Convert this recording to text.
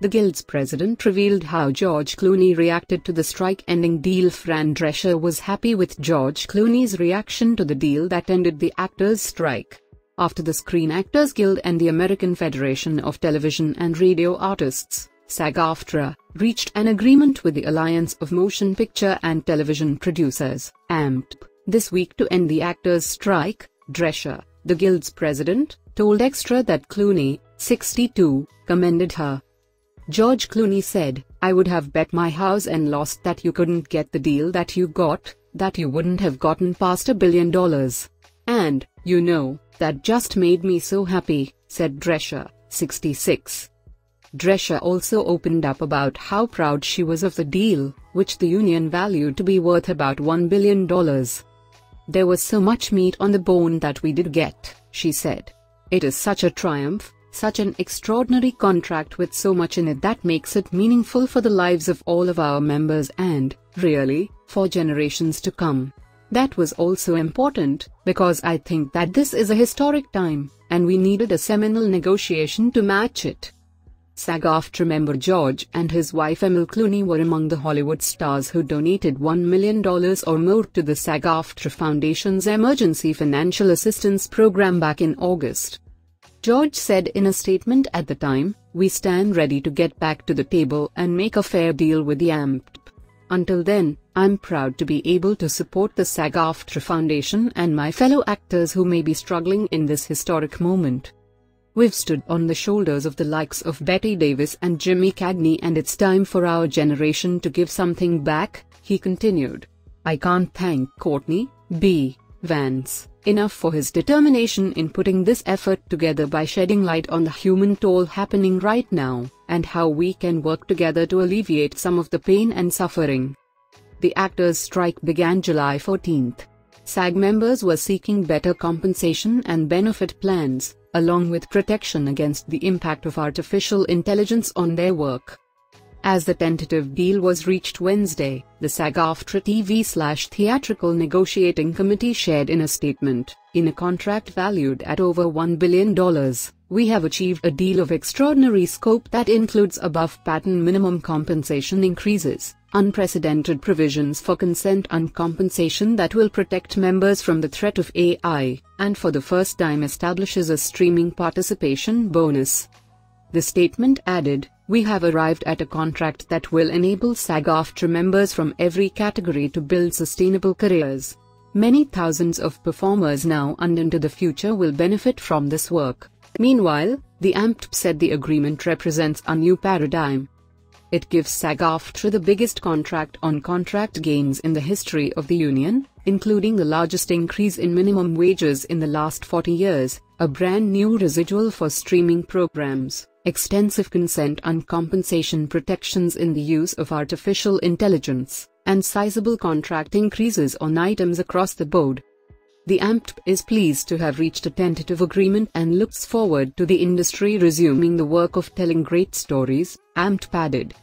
The Guild's president revealed how George Clooney reacted to the strike-ending deal. Fran Drescher was happy with George Clooney's reaction to the deal that ended the actors' strike. After the Screen Actors Guild and the American Federation of Television and Radio Artists, SAG-AFTRA, reached an agreement with the Alliance of Motion Picture and Television Producers, AMPT, this week to end the actors' strike, Drescher, the Guild's president, told Extra that Clooney, 62, commended her. George Clooney said, "I would have bet my house and lost that you couldn't get the deal that you got, that you wouldn't have gotten past $1 billion. And, you know, that just made me so happy," said Drescher, 66. Drescher also opened up about how proud she was of the deal, which the union valued to be worth about $1 billion. "There was so much meat on the bone that we did get," she said. "It is such a triumph, such an extraordinary contract with so much in it that makes it meaningful for the lives of all of our members and, really, for generations to come. That was also important, because I think that this is a historic time, and we needed a seminal negotiation to match it." SAG-AFTRA member George and his wife Emil Clooney were among the Hollywood stars who donated $1 million or more to the SAG-AFTRA Foundation's Emergency Financial Assistance Program back in August. George said in a statement at the time, "We stand ready to get back to the table and make a fair deal with the AMPT. Until then, I'm proud to be able to support the SAG-AFTRA Foundation and my fellow actors who may be struggling in this historic moment. We've stood on the shoulders of the likes of Bette Davis and Jimmy Cagney, and it's time for our generation to give something back," he continued. "I can't thank Courtney B. Vance enough for his determination in putting this effort together by shedding light on the human toll happening right now, and how we can work together to alleviate some of the pain and suffering." The actors' strike began July 14. SAG members were seeking better compensation and benefit plans, along with protection against the impact of artificial intelligence on their work. As the tentative deal was reached Wednesday, the SAG-AFTRA TV/Theatrical Negotiating Committee shared in a statement, "In a contract valued at over $1 billion, we have achieved a deal of extraordinary scope that includes above-pattern minimum compensation increases, unprecedented provisions for consent and compensation that will protect members from the threat of AI, and for the first time establishes a streaming participation bonus." The statement added, "We have arrived at a contract that will enable SAG-AFTRA members from every category to build sustainable careers. Many thousands of performers now and into the future will benefit from this work." Meanwhile, the AMPT said the agreement represents a new paradigm. It gives SAG-AFTRA the biggest contract-on-contract gains in the history of the union, including the largest increase in minimum wages in the last 40 years, a brand new residual for streaming programs, extensive consent and compensation protections in the use of artificial intelligence, and sizable contract increases on items across the board. The AMPT is pleased to have reached a tentative agreement and looks forward to the industry resuming the work of telling great stories, AMPT added.